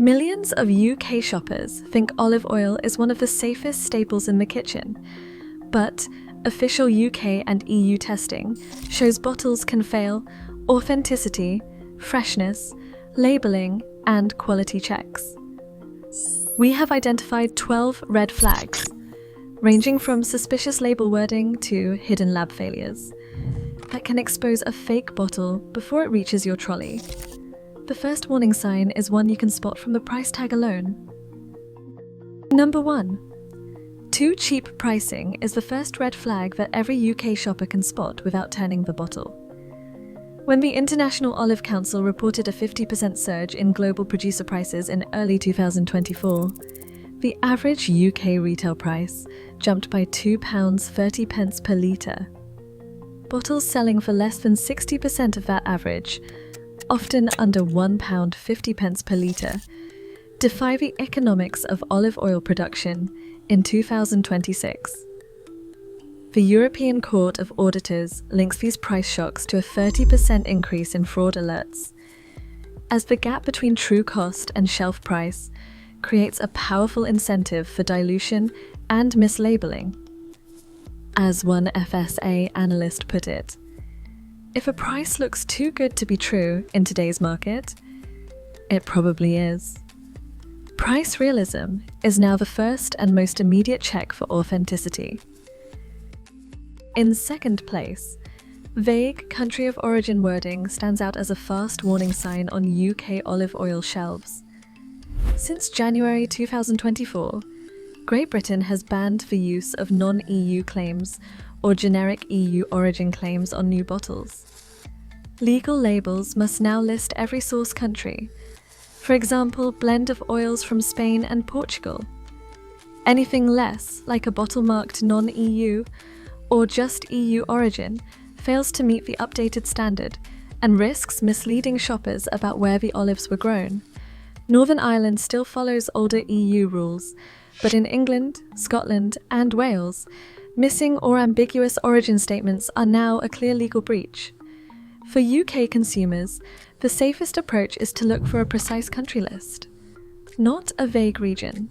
Millions of UK shoppers think olive oil is one of the safest staples in the kitchen, but official UK and EU testing shows bottles can fail authenticity, freshness, labelling, and quality checks. We have identified 12 red flags, ranging from suspicious label wording to hidden lab failures, that can expose a fake bottle before it reaches your trolley. The first warning sign is one you can spot from the price tag alone. Number 1. Too cheap pricing is the first red flag that every UK shopper can spot without turning the bottle. When the International Olive Council reported a 50% surge in global producer prices in early 2024, the average UK retail price jumped by £2.30 per litre. Bottles selling for less than 60% of that average, often under £1.50 per litre, defy the economics of olive oil production in 2026. The European Court of Auditors links these price shocks to a 30% increase in fraud alerts, as the gap between true cost and shelf price creates a powerful incentive for dilution and mislabeling. As one FSA analyst put it, if a price looks too good to be true in today's market, it probably is. Price realism is now the first and most immediate check for authenticity. In second place, vague country of origin wording stands out as a fast warning sign on UK olive oil shelves. Since January 2024, Great Britain has banned the use of non-EU claims or generic EU origin claims on new bottles. Legal labels must now list every source country, for example, blend of oils from Spain and Portugal. Anything less, like a bottle marked non-EU or just EU origin, fails to meet the updated standard and risks misleading shoppers about where the olives were grown. Northern Ireland still follows older EU rules, but in England, Scotland, and Wales, missing or ambiguous origin statements are now a clear legal breach. For UK consumers, the safest approach is to look for a precise country list, not a vague region.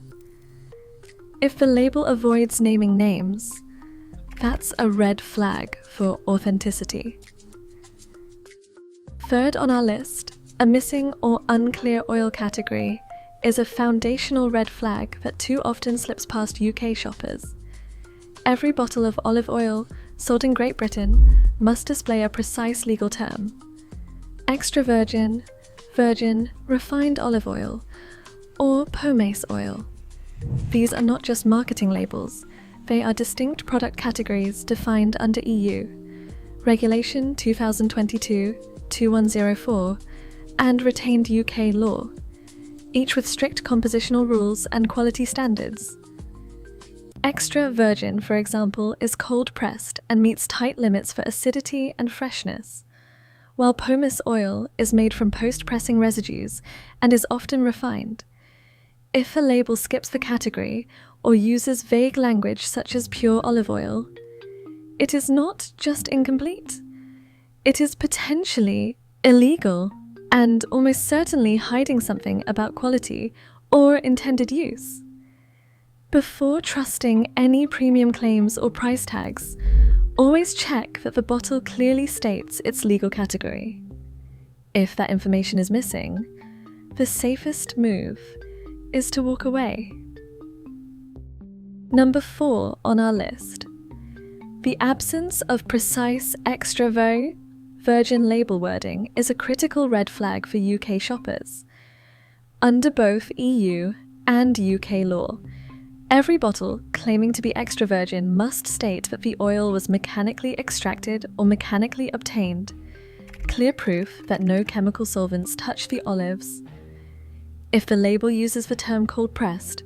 If the label avoids naming names, that's a red flag for authenticity. Third on our list, a missing or unclear oil category is a foundational red flag that too often slips past UK shoppers. Every bottle of olive oil sold in Great Britain must display a precise legal term: extra virgin, virgin, refined olive oil, or pomace oil. These are not just marketing labels, they are distinct product categories defined under EU Regulation 2022/2104 and retained UK law, each with strict compositional rules and quality standards. Extra virgin, for example, is cold-pressed and meets tight limits for acidity and freshness, while pomace oil is made from post-pressing residues and is often refined. If a label skips the category or uses vague language such as pure olive oil, it is not just incomplete, it is potentially illegal and almost certainly hiding something about quality or intended use. Before trusting any premium claims or price tags, always check that the bottle clearly states its legal category. If that information is missing, the safest move is to walk away. Number 4 on our list. The absence of precise extra virgin label wording is a critical red flag for UK shoppers. Under both EU and UK law, every bottle claiming to be extra virgin must state that the oil was mechanically extracted or mechanically obtained, clear proof that no chemical solvents touch the olives. If the label uses the term cold-pressed,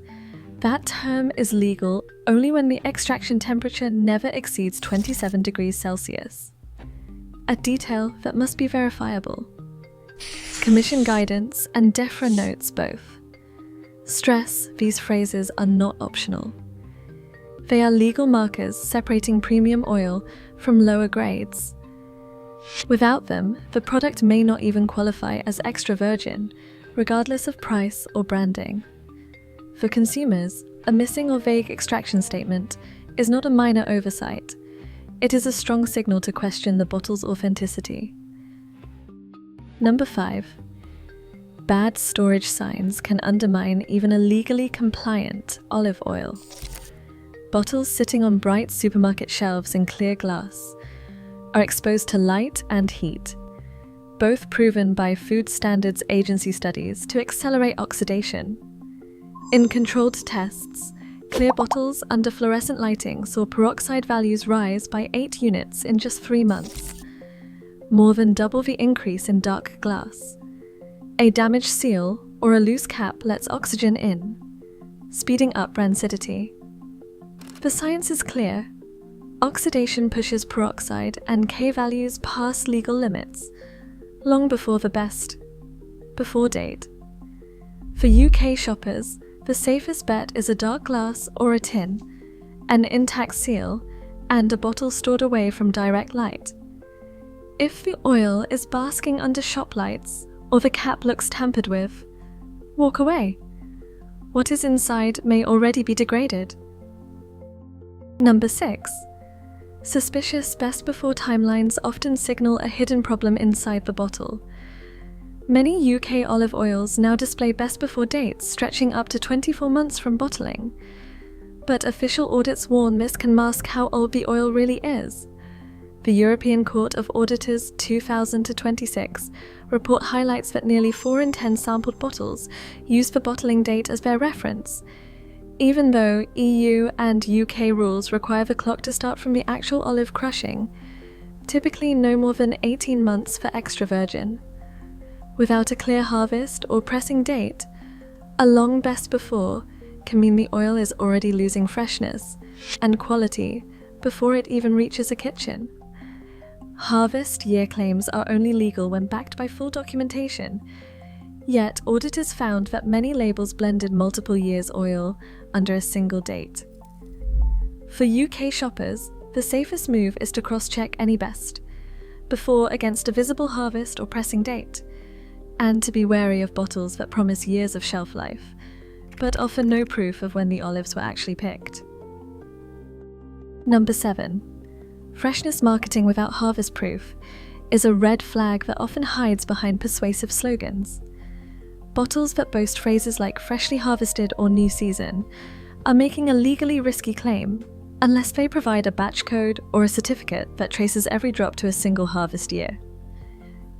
that term is legal only when the extraction temperature never exceeds 27 degrees Celsius. A detail that must be verifiable. Commission guidance and DEFRA notes both. Stress these phrases are not optional. They are legal markers separating premium oil from lower grades. Without them, the product may not even qualify as extra virgin, regardless of price or branding. For consumers, a missing or vague extraction statement is not a minor oversight. It is a strong signal to question the bottle's authenticity. Number 5. Bad storage signs can undermine even a legally compliant olive oil. Bottles sitting on bright supermarket shelves in clear glass are exposed to light and heat, both proven by Food Standards Agency studies to accelerate oxidation. In controlled tests, clear bottles under fluorescent lighting saw peroxide values rise by 8 units in just 3 months, more than double the increase in dark glass. A damaged seal or a loose cap lets oxygen in, speeding up rancidity. The science is clear. Oxidation pushes peroxide and K values past legal limits, long before the best before date. For UK shoppers, the safest bet is a dark glass or a tin, an intact seal, and a bottle stored away from direct light. If the oil is basking under shop lights or the cap looks tampered with, walk away. What is inside may already be degraded. Number 6. Suspicious best before timelines often signal a hidden problem inside the bottle. Many UK olive oils now display best before dates stretching up to 24 months from bottling. But official audits warn this can mask how old the oil really is. The European Court of Auditors 2000-26 report highlights that nearly 4 in 10 sampled bottles use the bottling date as their reference, even though EU and UK rules require the clock to start from the actual olive crushing, typically no more than 18 months for extra virgin. Without a clear harvest or pressing date, a long best before can mean the oil is already losing freshness and quality before it even reaches a kitchen. Harvest year claims are only legal when backed by full documentation, yet auditors found that many labels blended multiple years' oil under a single date. For UK shoppers, the safest move is to cross-check any best before against a visible harvest or pressing date, and to be wary of bottles that promise years of shelf life, but offer no proof of when the olives were actually picked. Number 7. Freshness marketing without harvest proof is a red flag that often hides behind persuasive slogans. Bottles that boast phrases like freshly harvested or new season are making a legally risky claim unless they provide a batch code or a certificate that traces every drop to a single harvest year.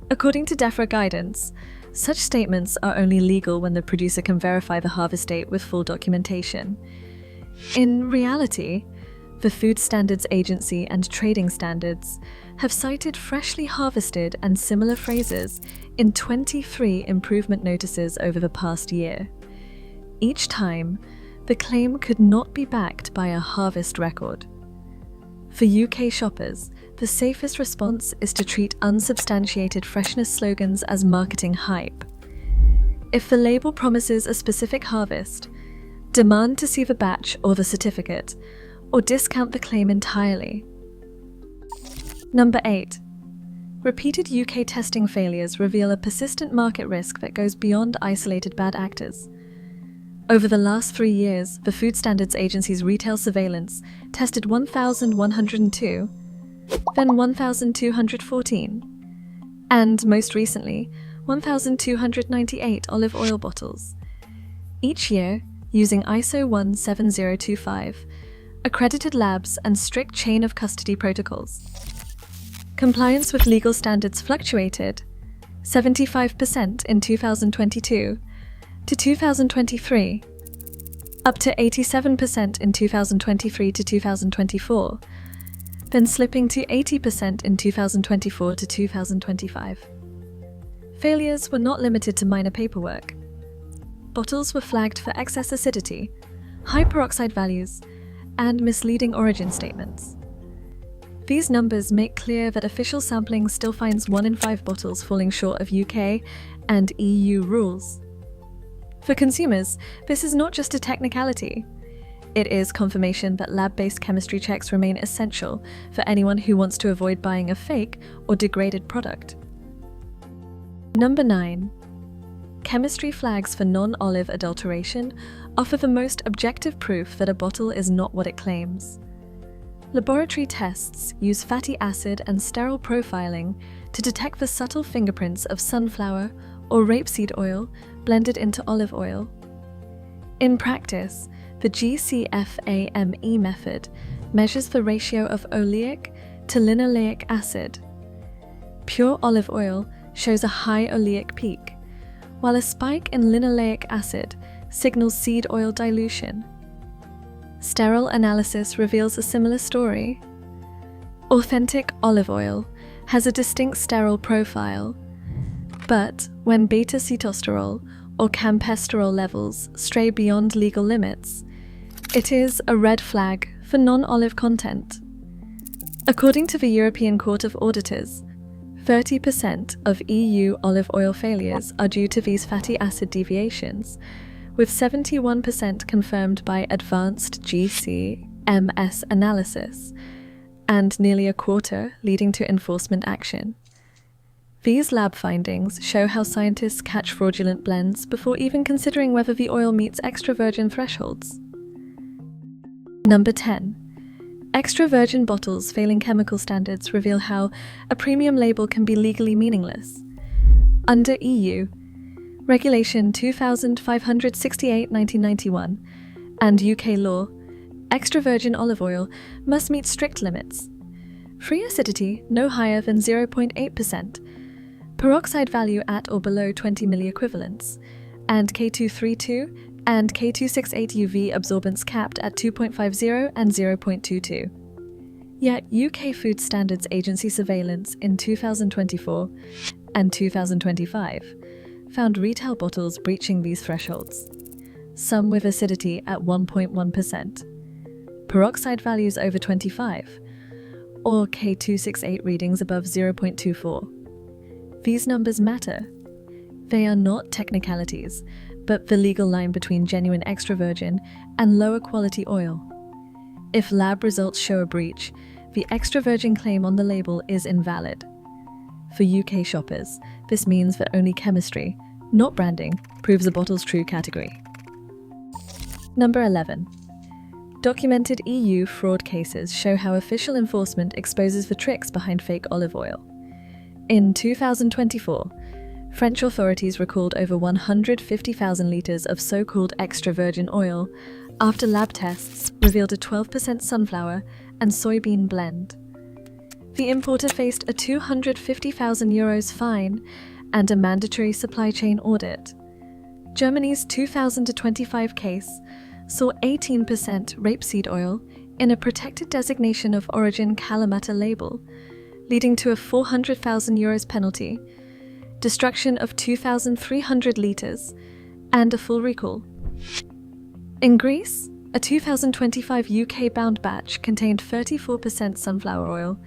According to DEFRA guidance, such statements are only legal when the producer can verify the harvest date with full documentation. In reality, the Food Standards Agency and Trading Standards have cited freshly harvested and similar phrases in 23 improvement notices over the past year. Each time, the claim could not be backed by a harvest record. For UK shoppers, the safest response is to treat unsubstantiated freshness slogans as marketing hype. If the label promises a specific harvest, demand to see the batch or the certificate, or discount the claim entirely. Number 8. Repeated UK testing failures reveal a persistent market risk that goes beyond isolated bad actors. Over the last 3 years, the Food Standards Agency's retail surveillance tested 1,102, then 1,214, and most recently, 1,298 olive oil bottles. Each year, using ISO 17025, accredited labs and strict chain of custody protocols. Compliance with legal standards fluctuated 75% in 2022 to 2023, up to 87% in 2023 to 2024, then slipping to 80% in 2024 to 2025. Failures were not limited to minor paperwork. Bottles were flagged for excess acidity, high peroxide values, and misleading origin statements. These numbers make clear that official sampling still finds 1 in 5 bottles falling short of UK and EU rules. For consumers, this is not just a technicality. It is confirmation that lab-based chemistry checks remain essential for anyone who wants to avoid buying a fake or degraded product. Number 9. chemistry flags for non-olive adulteration offer the most objective proof that a bottle is not what it claims. Laboratory tests use fatty acid and sterile profiling to detect the subtle fingerprints of sunflower or rapeseed oil blended into olive oil. In practice, the GCFAME method measures the ratio of oleic to linoleic acid. Pure olive oil shows a high oleic peak, while a spike in linoleic acid signals seed oil dilution. Sterile analysis reveals a similar story. Authentic olive oil has a distinct sterile profile, but when beta-cetosterol or campesterol levels stray beyond legal limits, it is a red flag for non-olive content. According to the European Court of Auditors, 30% of EU olive oil failures are due to these fatty acid deviations, with 71% confirmed by advanced GCMS analysis, and nearly a quarter leading to enforcement action. These lab findings show how scientists catch fraudulent blends before even considering whether the oil meets extra virgin thresholds. Number 10. Extra virgin bottles failing chemical standards reveal how a premium label can be legally meaningless. Under EU Regulation 2568/1991 and UK law, extra virgin olive oil must meet strict limits. Free acidity no higher than 0.8%, peroxide value at or below 20 milliequivalents, and K232 and K268 UV absorbance capped at 2.50 and 0.22. Yet UK Food Standards Agency surveillance in 2024 and 2025 found retail bottles breaching these thresholds, some with acidity at 1.1%, peroxide values over 25, or K268 readings above 0.24. These numbers matter. They are not technicalities, but the legal line between genuine extra virgin and lower quality oil. If lab results show a breach, the extra virgin claim on the label is invalid. For UK shoppers, this means that only chemistry, not branding, proves a bottle's true category. Number 11. Documented EU fraud cases show how official enforcement exposes the tricks behind fake olive oil. In 2024, French authorities recalled over 150,000 litres of so-called extra virgin oil after lab tests revealed a 12% sunflower and soybean blend. The importer faced a €250,000 fine and a mandatory supply chain audit. Germany's 2025 case saw 18% rapeseed oil in a protected designation of origin Kalamata label, leading to a €400,000 penalty, destruction of 2,300 litres, and a full recall. In Greece, a 2025 UK-bound batch contained 34% sunflower oil,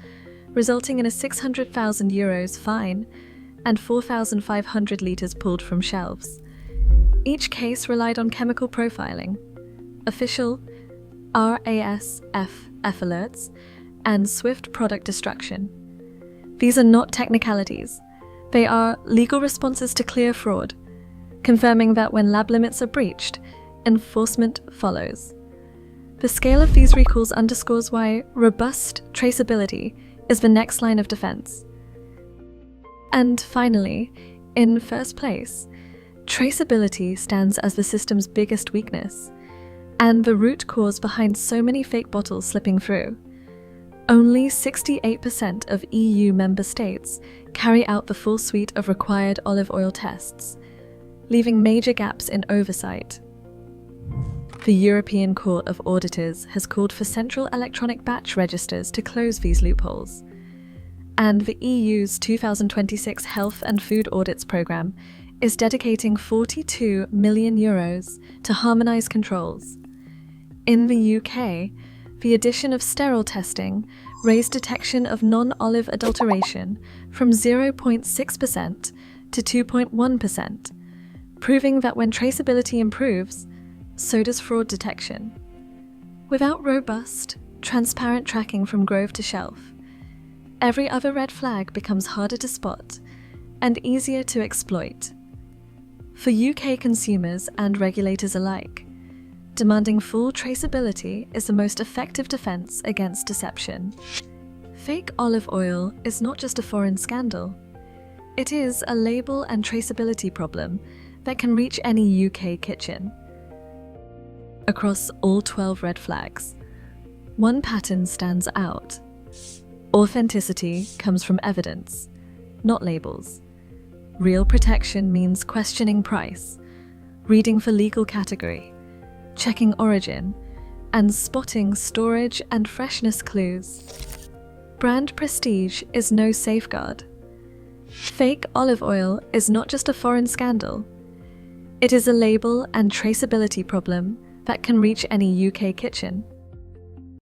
resulting in a €600,000 fine and 4,500 litres pulled from shelves. Each case relied on chemical profiling, official RASFF alerts, and swift product destruction. These are not technicalities. They are legal responses to clear fraud, confirming that when lab limits are breached, enforcement follows. The scale of these recalls underscores why robust traceability is the next line of defense. And finally, in first place, traceability stands as the system's biggest weakness, and the root cause behind so many fake bottles slipping through. Only 68% of EU member states carry out the full suite of required olive oil tests, leaving major gaps in oversight. The European Court of Auditors has called for central electronic batch registers to close these loopholes, and the EU's 2026 Health and Food Audits Programme is dedicating €42 million to harmonise controls. In the UK, the addition of sterile testing raised detection of non-olive adulteration from 0.6% to 2.1%, proving that when traceability improves, so does fraud detection. Without robust, transparent tracking from grove to shelf, every other red flag becomes harder to spot and easier to exploit. for UK consumers and regulators alike. Demanding full traceability is the most effective defense against deception. Fake olive oil is not just a foreign scandal. It is a label and traceability problem that can reach any UK kitchen. Across all 12 red flags, one pattern stands out. Authenticity comes from evidence, not labels. Real protection means questioning price, reading for legal category, checking origin, and spotting storage and freshness clues. Brand prestige is no safeguard. Fake olive oil is not just a foreign scandal. It is a label and traceability problem that can reach any UK kitchen.